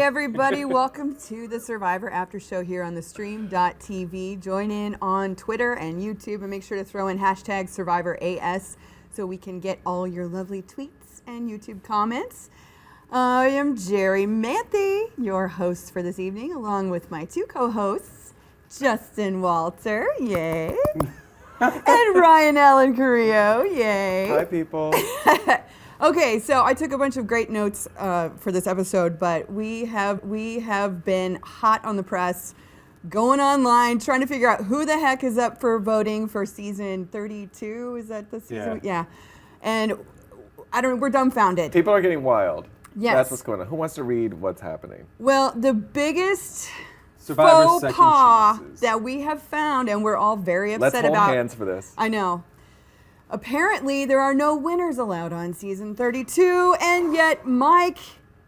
everybody. Welcome to the Survivor After Show here on theStream.tv. Join in on Twitter and YouTube and make sure to throw in hashtag SurvivorAS so we can get all your lovely tweets and YouTube comments. I am Jerri Manthey, your host for this evening, along with my two co-hosts, Justin Walter, yay, and Ryan Allen Carrillo, yay. Hi, people. Okay, so I took a bunch of great notes for this episode, but we have been hot on the press, going online, trying to figure out who the heck is up for voting for season 32. Is that the season? Yeah. And we're dumbfounded. People are getting wild. Yes. That's what's going on. Who wants to read what's happening? Well, the biggest Survivor's faux pas that we have found, and we're all very upset about. Let's hold hands for this. I know. Apparently, there are no winners allowed on season 32, and yet Mike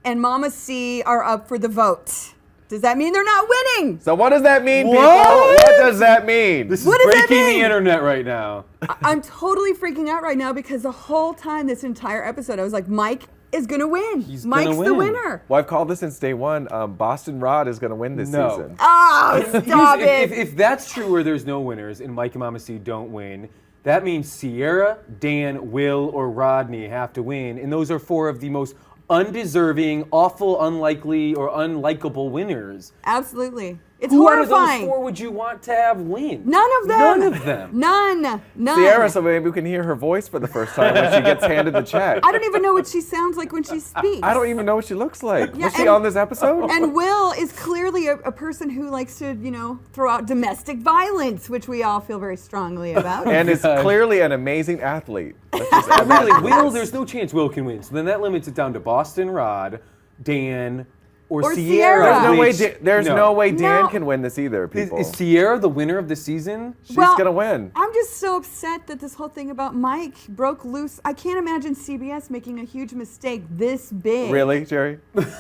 and Mama C are up for the vote. Does that mean they're not winning? So what does that mean, people? What? What does that mean? This is What does that breaking mean? the internet right now. I'm totally freaking out right now because the whole time this entire episode, I was like, Mike is going to win. Mike's the winner. Well, I've called this since day one. Boston Rod is going to win this season. Oh, stop it. If that's true where there's no winners and Mike and Mama C don't win, that means Sierra, Dan, Will, or Rodney have to win. And those are four of the most undeserving, awful, unlikely, or unlikable winners. Absolutely. It's Who horrifying. out of those four would you want to have win? None of them. None of them. None. Sierra, so maybe we can hear her voice for the first time when she gets handed the check. I don't even know what she sounds like when she speaks. I don't even know what she looks like. Yeah, Was she on this episode? And Will is clearly a person who likes to, throw out domestic violence, which we all feel very strongly about. And is clearly an amazing athlete. Let's just add that. Really, Will, there's no chance Will can win. So then that limits it down to Boston Rod, Dan, or Sierra. Sierra. No way Dan No. can win this either, people. Is Sierra the winner of the season? She's going to win. I'm just so upset that this whole thing about Mike broke loose. I can't imagine CBS making a huge mistake this big. Really, Jerry?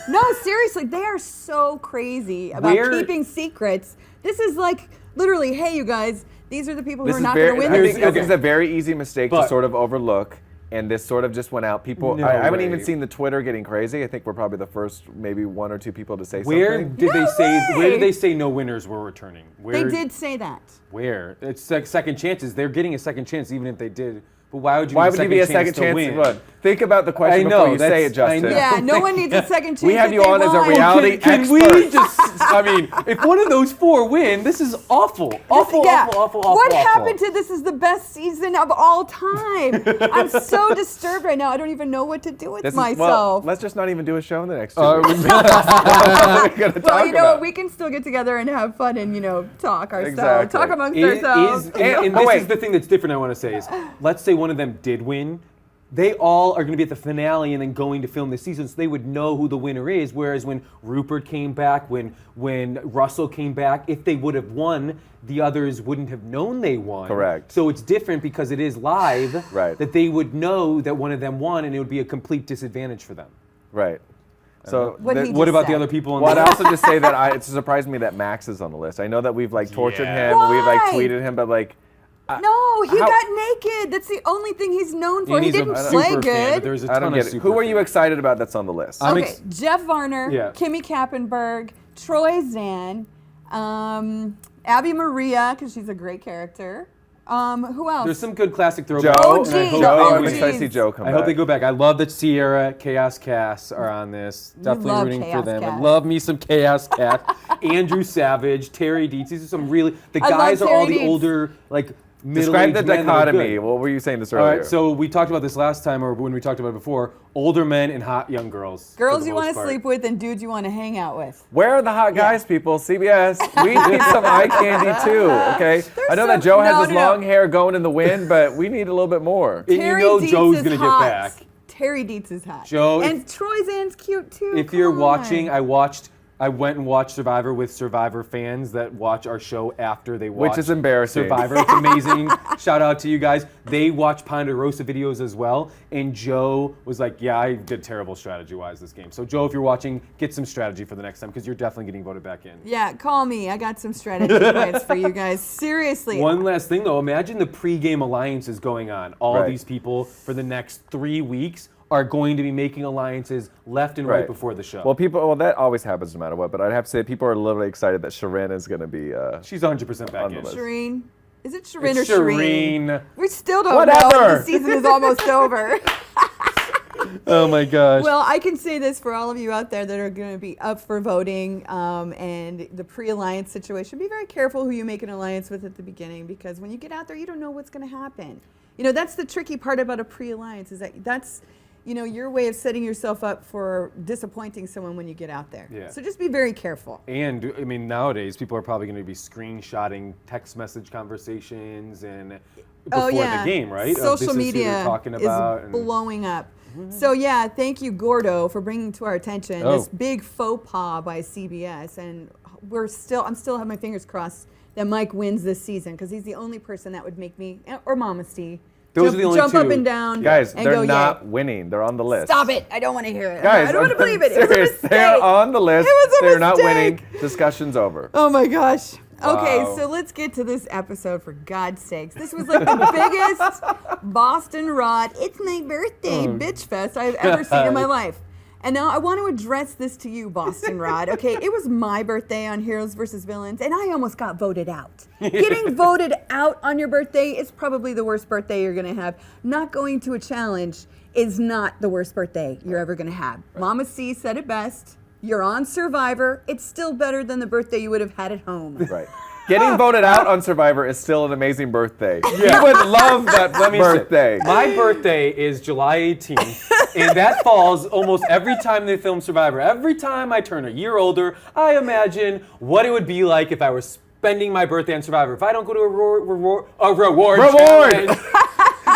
No, seriously, they are so crazy about keeping secrets. This is like literally, hey, you guys, these are the people who are not going to win I this think this is season. a very easy mistake to sort of overlook. And this sort of just went out. People, I haven't even seen the Twitter getting crazy. I think we're probably the first, maybe one or two people to say Where something. did they say? Where did they say no winners were returning? They did say that. Where? It's second chances. They're getting a second chance, even if they did. But why would you? Why would you be a second chance to win? Think about the question before you say it, Justin. Yeah, no one needs a second chance. We have you on as a reality Can expert. we just? I mean, if one of those four win, this is awful. Awful. What happened to this is the best season of all time? I'm so disturbed right now. I don't even know what to do with myself. Well, let's just not even do a show in the next 2 weeks. What are we gonna talk you know about? what? We can still get together and have fun and, talk ourselves. Exactly. Talk amongst ourselves. And this is the thing that's different I want to say is, let's say one of them did win. They all are going to be at the finale and then going to film this season, so they would know who the winner is. Whereas when Rupert came back, when Russell came back, if they would have won, the others wouldn't have known they won. Correct. So it's different because it is live. Right. That they would know that one of them won, and it would be a complete disadvantage for them. Right. So what about the other people on Well, the I'd also just say that it surprised me that Max is on the list. I know that we've tortured him, we've tweeted him, but no, he got naked. That's the only thing he's known for. And He he's a didn't super play fan, good. but there's a I don't ton get of it. Who are you fans. excited about that's on the list? Okay, Jeff Varner, Yeah. Kimmy Kappenberg, Troy Zan, Abby Maria, because she's a great character. Who else? There's some good classic throwbacks. Joe. OG. I'm excited to see Joe come I back. hope they go back. I love that Sierra, Chaos Cass are on this. Definitely love rooting Chaos for them. Cass. I love me some Chaos Cass. Andrew Savage, Terry Dietz. These are some really. The I love guys are all Terry the Dietz. older, middle-aged Describe the men that are dichotomy. good. What were you saying this All earlier? right, so we talked about this last time, or when we talked about it before. Older men and hot young girls. Girls you want to sleep with and dudes you want to hang out with. Where are the hot guys, people? CBS. We need some eye candy too, okay? I know that Joe has his long hair going in the wind, but we need a little bit more. And Terry you know Dietz Joe's is going to hot. get back. Terry Dietz is hot. Joe, and Troy Zan's cute too. If you're watching, I went and watched Survivor with Survivor fans that watch our show after they watch Which is embarrassing. Survivor. It's amazing. Shout out to you guys. They watch Ponderosa videos as well. And Joe was like, yeah, I did terrible strategy-wise this game. So Joe, if you're watching, get some strategy for the next time because you're definitely getting voted back in. Yeah, call me. I got some strategy points for you guys. Seriously. One last thing though, imagine the pre-game alliances going on. All Right. these people for the next 3 weeks. are going to be making alliances left and right before the show. Well, that always happens no matter what, but I'd have to say people are literally excited that Shireen is going to be... She's 100% back in. Shireen. Is it Shireen It's or Shireen? We still don't know. The season is almost over. Oh my gosh. Well, I can say this for all of you out there that are going to be up for voting and the pre-alliance situation. Be very careful who you make an alliance with at the beginning, because when you get out there, you don't know what's going to happen. You know, that's the tricky part about a pre-alliance, is that's, you know, your way of setting yourself up for disappointing someone when you get out there. Yeah. So just be very careful. And I mean, nowadays people are probably going to be screenshotting text message conversations and before the game, right? Social media talking about is blowing up. So yeah, thank you, Gordo, for bringing to our attention this big faux pas by CBS, and I'm still have my fingers crossed that Mike wins this season, because he's the only person that would make me, or Mama C, jump up and down. Guys, and they're not winning. They're on the list. Stop it! I don't want to hear it. Guys, I don't want to believe it. Serious. It was a mistake. They're on the list. It was a They're not mistake. winning. Discussion's over. Oh my gosh. Okay, Wow. so let's get to this episode, for God's sakes. This was like the biggest Boston Rod, it's my birthday, bitch fest I've ever seen in my life. And now I want to address this to you, Boston Rod. Okay, it was my birthday on Heroes vs. Villains, and I almost got voted out. Getting voted out on your birthday is probably the worst birthday you're going to have. Not going to a challenge is not the worst birthday you're ever going to have. Mama C said it best. You're on Survivor. It's still better than the birthday you would have had at home. Right. Getting voted out on Survivor is still an amazing birthday. Yeah. You would love that birthday. My birthday is July 18th, and that falls almost every time they film Survivor. Every time I turn a year older, I imagine what it would be like if I were spending my birthday on Survivor. If I don't go to a reward challenge,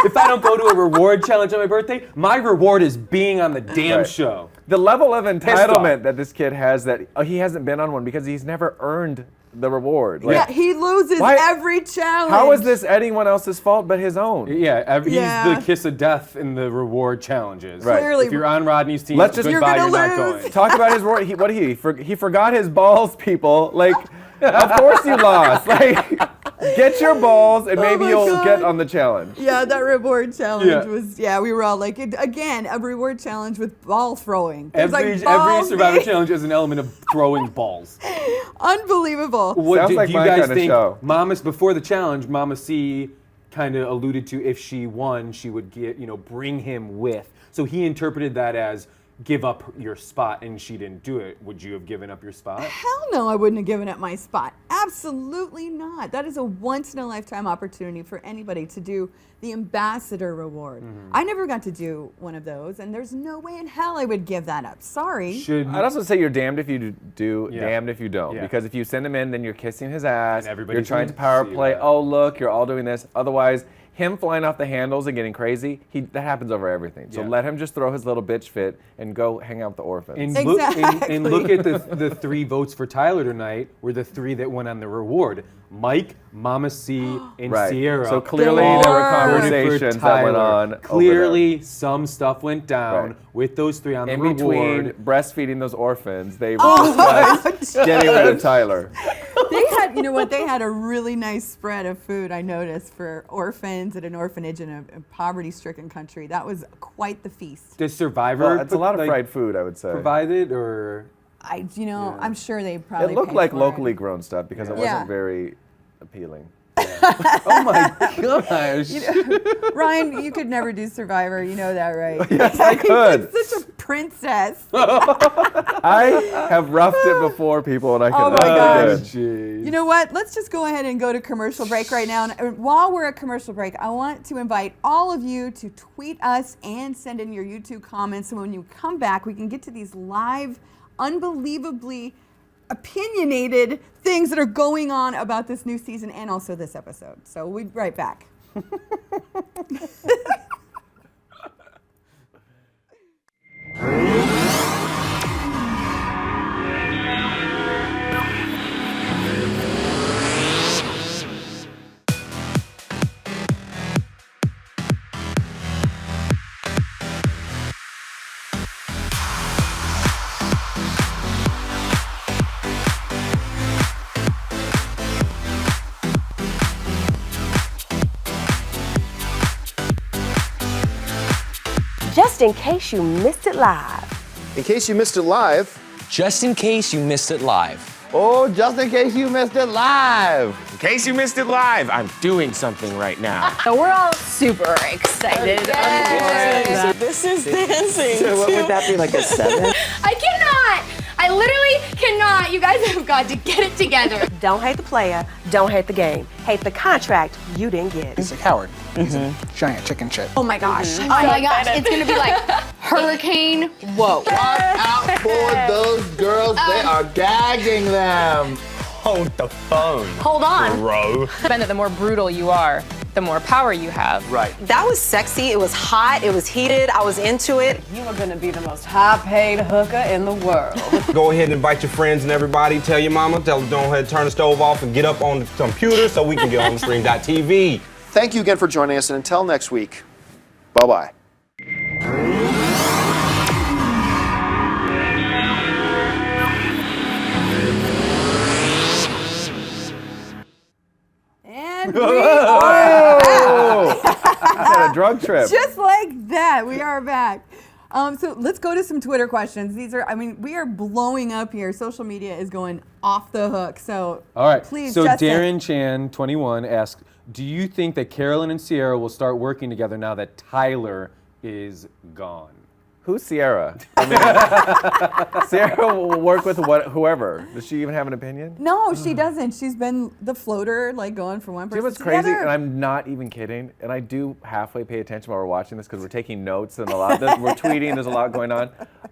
if I don't go to a reward challenge on my birthday, my reward is being on the damn show. The level of entitlement that this kid has, that he hasn't been on one because he's never earned the reward. Yeah, he loses every challenge. How is this anyone else's fault but his own? Yeah, he's the kiss of death in the reward challenges. Right. Clearly. If you're on Rodney's team, You're you're not going. Talk about his reward. He forgot his balls, people. Like, of course you lost. Like, get your balls and maybe you'll get on the challenge. Yeah, that reward challenge was, we were all like, again, a reward challenge with ball throwing. Every Survivor challenge is an element of throwing balls. Unbelievable. What Sounds like do you my guys kind of think? show. Before the challenge, Mama C kind of alluded to if she won, she would bring him with. So he interpreted that as give up your spot, and she didn't do it. Would you have given up your spot? Hell no, I wouldn't have given up my spot. Absolutely not. That is a once-in-a-lifetime opportunity for anybody to do the ambassador reward. I never got to do one of those, and there's no way in hell I would give that up. Sorry. I'd also say you're damned if you do, damned if you don't. Because if you send him in, then you're kissing his ass. You're trying to power play. Oh, look, you're all doing this. Otherwise, him flying off the handles and getting crazy, that happens over everything. So let him just throw his little bitch fit and go hang out with the orphans. And look at the 3 votes for Tyler tonight were the 3 that went on the reward. Mike, Mama C, and Sierra. So clearly there were conversations that went on. Clearly some stuff went down with those 3 on the reward. In between breastfeeding those orphans, they were getting rid of Tyler. They had, they had a really nice spread of food, I noticed, for orphans at an orphanage in a poverty-stricken country. That was quite the feast. Does Survivor it's a lot of fried food, I would say. Provided, or? I'm sure they probably It looked like for locally grown stuff because it wasn't very appealing. Oh my gosh. Ryan, you could never do Survivor. You know that, right? Yes, I could. You're such a princess. I have roughed it before, people, and I can. Oh my gosh. Good. You know what? Let's just go ahead and go to commercial break right now. And while we're at commercial break, I want to invite all of you to tweet us and send in your YouTube comments. So when you come back, we can get to these live, unbelievably opinionated things that are going on about this new season and also this episode. So we'll be right back. Just in case you missed it live. In case you missed it live. Just in case you missed it live. Oh, just in case you missed it live. In case you missed it live, I'm doing something right now. So we're all super excited. This is dancing. So what would that be, like a 7? I cannot. I literally cannot. You guys have got to get it together. Don't hate the player, don't hate the game. Hate the contract you didn't get. He's a coward. He's a giant chicken shit. Oh my gosh. Oh my gosh. It's going to be like hurricane. Whoa. Watch out for those girls. They are gagging them. Hold the phone. Hold on. Bro. The more brutal you are, the more power you have. Right. That was sexy. It was hot. It was heated. I was into it. You are going to be the most high-paid hooker in the world. Go ahead and invite your friends and everybody. Tell your mama. Tell them don't ahead, turn the stove off and get up on the computer so we can get on thestream.tv. Thank you again for joining us, and until next week, bye-bye. And we are back. Had a drug trip. Just like that, we are back. So let's go to some Twitter questions. These are, I mean, we are blowing up here. Social media is going off the hook. So all right. Please, so Justin. Darren Chan, 21, asks, do you think that Carolyn and Sierra will start working together now that Tyler is gone? Who's Sierra? I mean, Sierra will work with whoever. Does she even have an opinion? No, she doesn't. She's been the floater, like going from one Do you person know what's to crazy? the other. And I'm not even kidding. And I do halfway pay attention while we're watching this because we're taking notes and we're tweeting. There's a lot going on.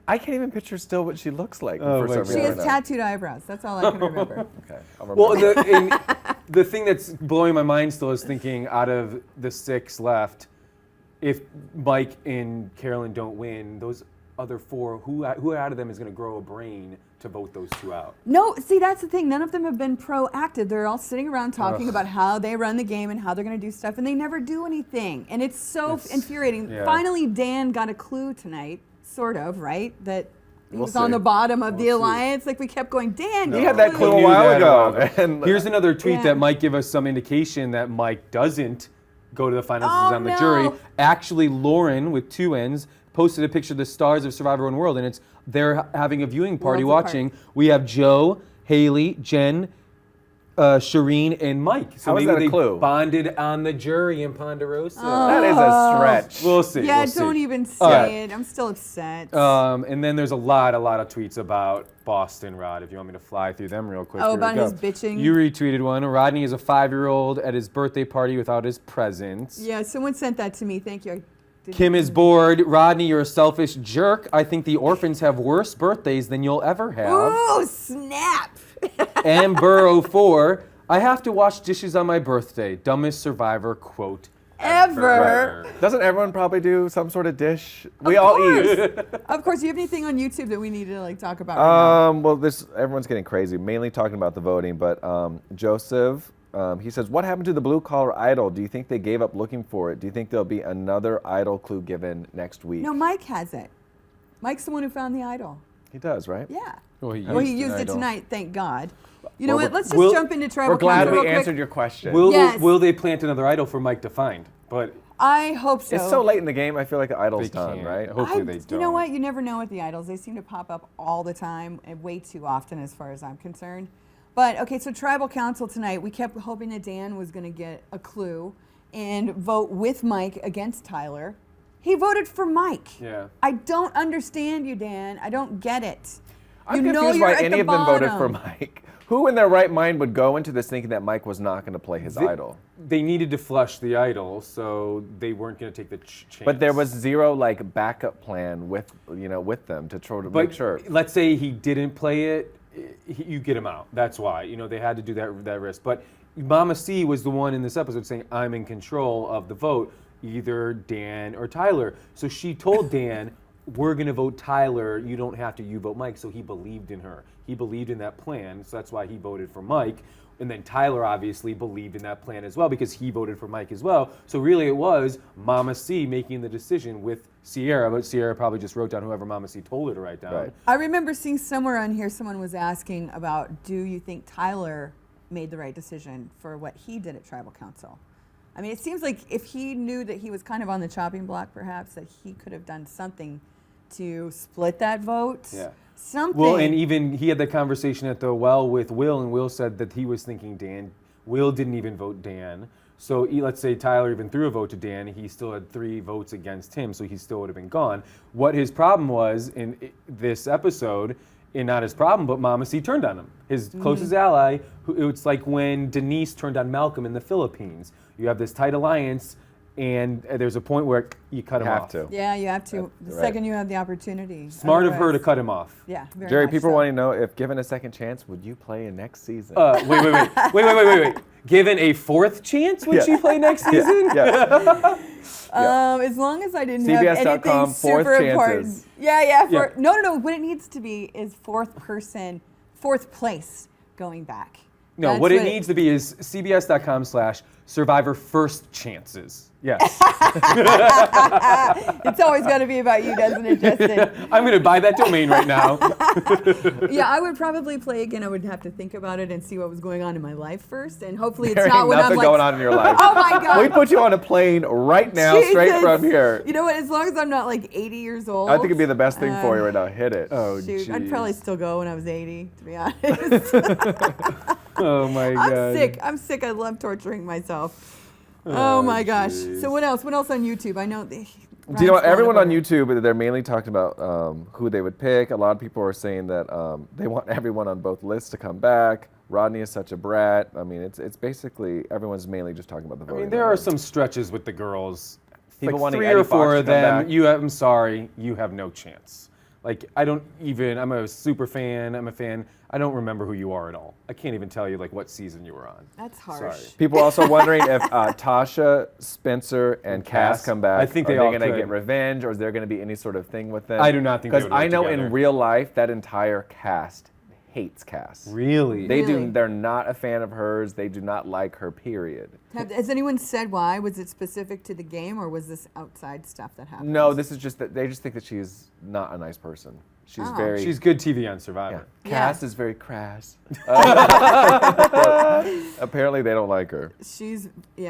I can't even picture still what she looks like. Oh my She has tattooed eyebrows. That's all I can remember. Okay, I'll remember. Well, the thing that's blowing my mind still is thinking out of the 6 left, if Mike and Carolyn don't win, those other 4, who out of them is going to grow a brain to vote those 2 out? No, see, that's the thing. None of them have been proactive. They're all sitting around talking about how they run the game and how they're going to do stuff, and they never do anything. And it's so infuriating. Yeah. Finally, Dan got a clue tonight, sort of, right? That he was on the bottom of the alliance. Like, we kept going, Dan, you had that clue a while ago. And here's another tweet that might give us some indication that Mike doesn't go to the finals on the jury. Actually, Lauren, with 2 N's, posted a picture of the stars of Survivor One World, and they're having a viewing party watching. We have Joe, Haley, Jen, Shireen, and Mike. So maybe they bonded on the jury in Ponderosa. That is a stretch. We'll see. Yeah, we'll don't see. even say it. I'm still upset. And then there's a lot of tweets about Boston, Rod, if you want me to fly through them real quick. Oh, about his bitching? You retweeted one. Rodney is a 5-year-old at his birthday party without his presents. Yeah, someone sent that to me. Thank you. Kim is bored. Rodney, you're a selfish jerk. I think the orphans have worse birthdays than you'll ever have. Ooh, snap. Amber 04, I have to wash dishes on my birthday. Dumbest Survivor quote ever. Doesn't everyone probably do some sort of dish? We all eat. Of course. Do you have anything on YouTube that we need to talk about right now? Well, everyone's getting crazy, mainly talking about the voting, but Joseph, he says, what happened to the blue collar idol? Do you think they gave up looking for it? Do you think there'll be another idol clue given next week? No, Mike has it. Mike's the one who found the idol. He does, right? Yeah. Well, he used it tonight, thank God. You know what? Let's just jump into tribal. We're glad we answered your question. Will they plant another idol for Mike to find? But I hope so. It's so late in the game, I feel like the idol's done, right? Hopefully they don't. You know what? You never know with the idols. They seem to pop up all the time, and way too often as far as I'm concerned. But, okay, so Tribal Council tonight, we kept hoping that Dan was going to get a clue and vote with Mike against Tyler. He voted for Mike. Yeah. I don't understand you, Dan. I don't get it. I'm confused why any of them voted for Mike. Who in their right mind would go into this thinking that Mike was not going to play his idol? They needed to flush the idol, so they weren't going to take the chance. But there was zero backup plan with them to try to make sure. Let's say he didn't play it, you get him out. That's why they had to do that risk. But Mama C was the one in this episode saying, I'm in control of the vote, either Dan or Tyler. So she told Dan, we're going to vote Tyler. You don't have to. You vote Mike. So he believed in her. He believed in that plan. So that's why he voted for Mike. And then Tyler obviously believed in that plan as well because he voted for Mike as well. So really it was Mama C making the decision with Sierra, but Sierra probably just wrote down whoever Mama C told her to write down. Right. I remember seeing somewhere on here someone was asking about, do you think Tyler made the right decision for what he did at Tribal Council? I mean, it seems like if he knew that he was kind of on the chopping block, perhaps, that he could have done something to split that vote. Yeah. Something. Well, and even he had the conversation at the well with Will, and Will said that he was thinking Dan. Will didn't even vote Dan. So let's say Tyler even threw a vote to Dan, he still had 3 votes against him, so he still would have been gone. What his problem was in this episode, and not his problem, but Mama C turned on him. His closest ally, it's like when Denise turned on Malcolm in the Philippines. You have this tight alliance, and there's a point where you cut him off. To. Yeah, you have to. The second you have the opportunity. Smart of her to cut him off. Yeah, very Jerry, much people so. want to know, if given a second chance, would you play in next season? Wait. Given a 4th chance, would she play next season? Yeah. As long as I didn't have CBS.com, anything super 4th important. chances. Yeah. No. What it needs to be is 4th place going back. No, That's what it needs to be is cbs.com/Survivor First Chances. Yes. It's always got to be about you, doesn't it, Justin? I'm going to buy that domain right now. Yeah, I would probably play again. I would have to think about it and see what was going on in my life first, and hopefully it's There not ain't when I'm nothing like, going on in your life. oh my God. We put you on a plane right now, straight Jesus. from here. You know what? As long as I'm not like 80 years old. I think it'd be the best thing for you right now. Hit it. Oh, shoot, I'd jeez. probably still go when I was 80, to be honest. Oh my God. I'm sick. I love torturing myself. Oh my gosh. jeez. So what else? What else on YouTube? I know. Do you know what? Everyone on YouTube, they're mainly talking about who they would pick. A lot of people are saying that they want everyone on both lists to come back. Rodney is such a brat. I mean, it's basically, everyone's mainly just talking about the voting. I mean, there are some stretches with the girls. People like wanting 3 Eddie or 4 Fox of to come them, back. I'm sorry, you have no chance. Like, I'm a super fan, I'm a fan. I don't remember who you are at all. I can't even tell you, like, what season you were on. That's harsh. Sorry. People are also wondering if Tasha, Spencer, and Cass Cass. come back. I think are they all going to could. get revenge, or is there going to be any sort of thing with them? I do not think they Because would work I know together. in real life, that entire cast hates Cass. Really? They're not a fan of hers. They do not like her, period. Has anyone said why? Was it specific to the game, or was this outside stuff that happened? No, this is just that they just think that she's not a nice person. She's very. She's good TV on Survivor. Yeah. Cass is very crass. Apparently, they don't like her. She's,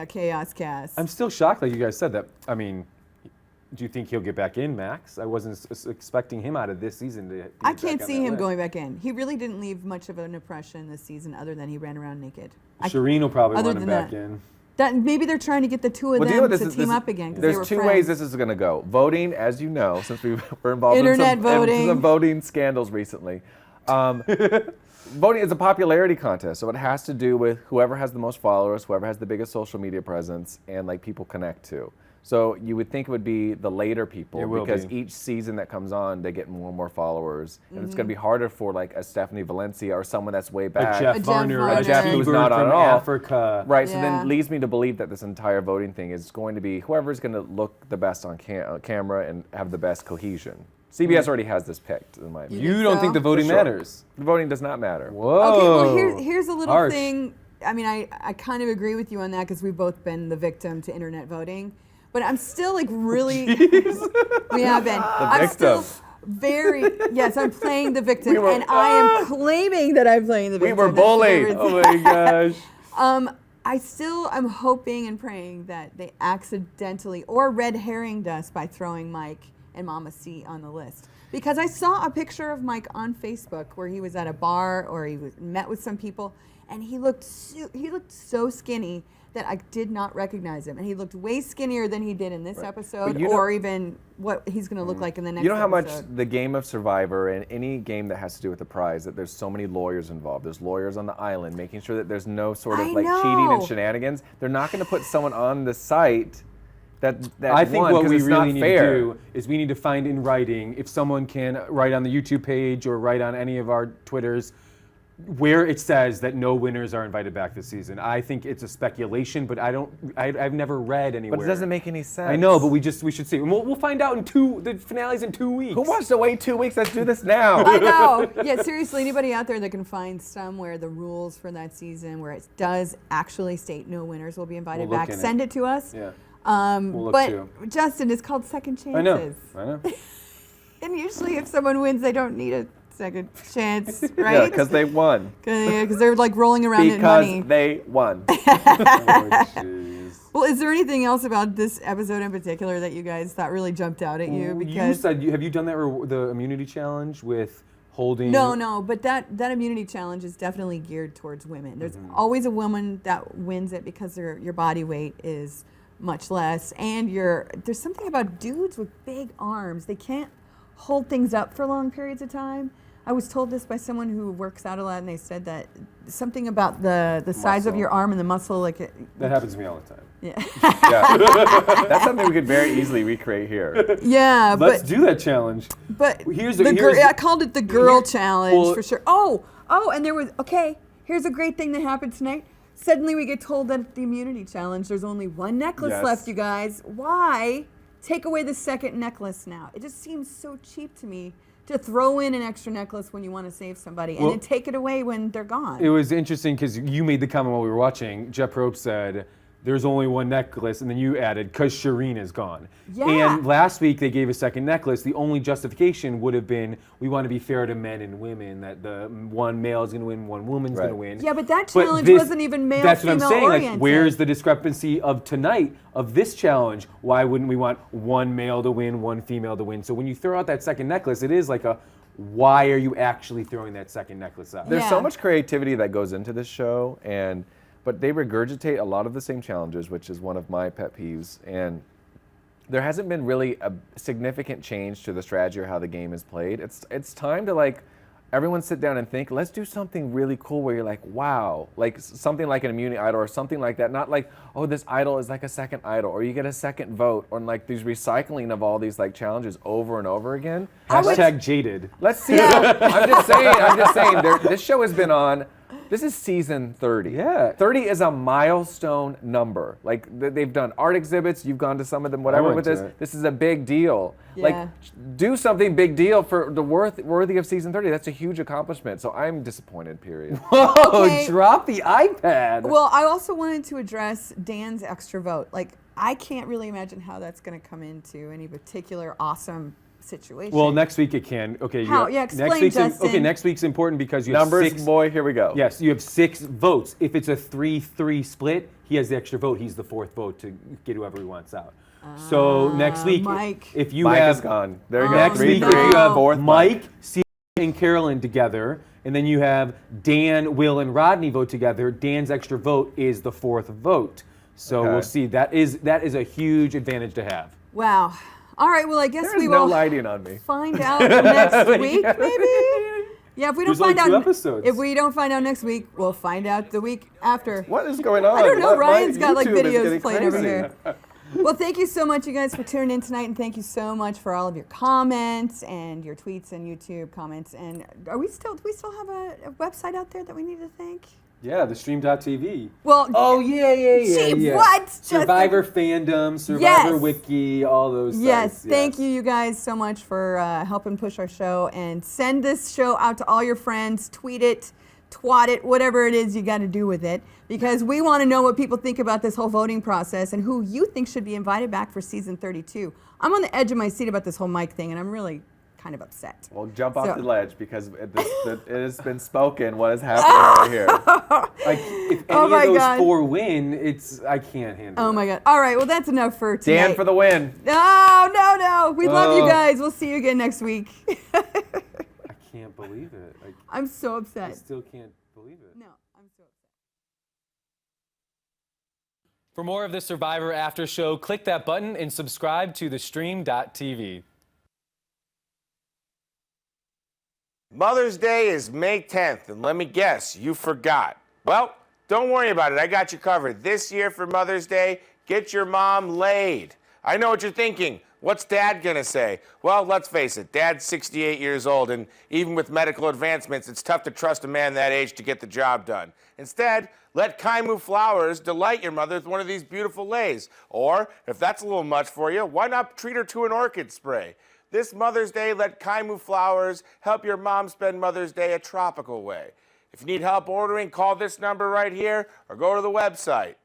Chaos Cass. I'm still shocked that you guys said that. I mean, do you think he'll get back in, Max? I wasn't expecting him out of this season to get I back can't on see that him list. going back in. He really didn't leave much of an impression this season other than he ran around naked. Shireen will probably other want him than back in. That maybe they're trying to get the two of Well, do you know them what to team up again. 'cause There's they were 2 friends. ways this is going to go. Voting, as you know, since we were involved Internet in voting. some voting scandals recently. Voting is a popularity contest, so it has to do with whoever has the most followers, whoever has the biggest social media presence, and like people connect to. So you would think it would be the later people It will because be. each season that comes on, they get more and more followers, and it's going to be harder for like a Stephanie Valencia or someone that's way back. A Jeff Varner, Varner. a Jeff who's T-Bird not on from at all. Africa. Right, so Yeah. then leads me to believe that this entire voting thing is going to be whoever's going to look the best on camera and have the best cohesion. CBS already has this picked, in my opinion. You don't so? think the voting For sure. matters? The voting does not matter. Whoa. Okay, well, here's a little Harsh. thing. I mean, I kind of agree with you on that because we've both been the victim to internet voting. But I'm still like really, we have been. I'm still victim. yes, I'm playing the victim, We were- and I am claiming that I'm playing the victim. We were That's the bullied. reason. Oh my gosh. I'm hoping and praying that they accidentally or red herringed us by throwing Mike and Mama C on the list. Because I saw a picture of Mike on Facebook where he was at a bar or met with some people, and he looked so skinny that I did not recognize him. And he looked way skinnier than he did in this episode, But you or know- even what he's going to look like in the next You know how much episode. the game of Survivor and any game that has to do with the prize, that there's so many lawyers involved. There's lawyers on the island making sure that there's no sort of I like cheating and know. shenanigans. They're not going to put someone on the site that I think won, what 'cause we it's really not need fair. to do is we need to find in writing, if someone can write on the YouTube page or write on any of our Twitters, where it says that no winners are invited back this season. I think it's a speculation, but I've never read anywhere. But it doesn't make any sense. I know, but we should see. And we'll find out the finale's in 2 weeks. Who wants to wait 2 weeks? Let's do this now. I know. Yeah, seriously, anybody out there that can find somewhere the rules for that season where it does actually state no winners will be invited We'll look back, in send it. it to us. Yeah. We'll look but too. Justin, it's called second chances. I know. And usually if someone wins, they don't need a second chance, Yeah, right? because they won. Because they're like rolling around in Because money. they won. Oh, jeez. Well, is there anything else about this episode in particular that you guys thought really jumped out at you? Because you said, have you done that the immunity challenge with holding? No, but that immunity challenge is definitely geared towards women. There's always a woman that wins it because your body weight is much less, and there's something about dudes with big arms. They can't hold things up for long periods of time. I was told this by someone who works out a lot, and they said that something about the size of your arm and the muscle, that happens to me all the time. Yeah. Yeah. That's something we could very easily recreate here. Yeah, let's do that challenge. But I called it the girl challenge for sure. Oh, and here's a great thing that happened tonight. Suddenly we get told that at the immunity challenge there's only one necklace left, you guys. Why take away the second necklace now? It just seems so cheap to me to throw in an extra necklace when you want to save somebody and then take it away when they're gone. It was interesting because you made the comment while we were watching. Jeff Probst said, there's only one necklace, and then you added, because Shireen is gone. Yeah. And last week they gave a second necklace. The only justification would have been, we want to be fair to men and women, that the one male is going to win, one woman's going to win. Yeah, but that challenge wasn't even male-female That's what I'm saying. oriented. Like, where's the discrepancy of tonight, of this challenge? Why wouldn't we want one male to win, one female to win? So when you throw out that second necklace, it is like why are you actually throwing that second necklace out? There's so much creativity that goes into this show, but they regurgitate a lot of the same challenges, which is one of my pet peeves. And there hasn't been really a significant change to the strategy or how the game is played. It's time to everyone sit down and think, let's do something really cool where you're like, wow, like something like an immunity idol or something like that. Not like, oh, this idol is like a second idol, or you get a second vote, or like these recycling of all these challenges over and over again. Hashtag jaded. Let's see. Yeah. I'm just saying. This show has been on. This is season 30. Yeah. 30 is a milestone number. Like, they've done art exhibits. You've gone to some of them, whatever with this. This is a big deal. Yeah. Like, do something big deal for the worthy of season 30. That's a huge accomplishment. So I'm disappointed, period. Whoa, drop the iPad. Well, I also wanted to address Dan's extra vote. Like, I can't really imagine how that's going to come into any particular awesome situation. Well, next week it can. Okay. How? Explain, Justin. Next week's important because you have numbers, 6. boy, here we go. Yes, you have 6 votes. If it's a 3-3 split, he has the extra vote. He's the 4th vote to get whoever he wants out. So next week, Mike. if you Mike have is gone. There you go. Next 3-3, week, if you have fourth Mike, Steve, and Carolyn together, and then you have Dan, Will, and Rodney vote together, Dan's extra vote is the 4th vote. So we'll see. That is a huge advantage to have. Wow. All right, well, I guess we will lighting on me. Find out next week, maybe? Yeah, if we don't find out, 2 episodes. If we don't find out next week, we'll find out the week after. What is going on? I don't know. Ryan's got YouTube is videos getting playing over crazy. here. Well, thank you so much, you guys, for tuning in tonight, and thank you so much for all of your comments and your tweets and YouTube comments. And do we still have a website out there that we need to thank? Yeah, theStream.tv. Well, yeah. What? Survivor fandom, Survivor Wiki, all those sites. Yes, thank you guys so much for helping push our show, and send this show out to all your friends. Tweet it, twat it, whatever it is you got to do with it, because we want to know what people think about this whole voting process and who you think should be invited back for season 32. I'm on the edge of my seat about this whole Mike thing, and I'm really kind of upset. Well, jump off the ledge, because it has been spoken what is happening over here. Like, if any of those 4 win, I can't handle it. Oh my God. All right, well, that's enough for tonight. Dan for the win. No. We love you guys. We'll see you again next week. I can't believe it. I'm so upset. I still can't believe it. No, I'm so upset. For more of the Survivor After Show, click that button and subscribe to thestream.tv. Mother's Day is May 10th, and let me guess, you forgot. Well, don't worry about it. I got you covered. This year for Mother's Day, get your mom laid. I know what you're thinking. What's Dad gonna say? Well, let's face it, Dad's 68 years old, and even with medical advancements, it's tough to trust a man that age to get the job done. Instead, let Kaimu Flowers delight your mother with one of these beautiful lays. Or, if that's a little much for you, why not treat her to an orchid spray? This Mother's Day, let Kaimu Flowers help your mom spend Mother's Day a tropical way. If you need help ordering, call this number right here or go to the website.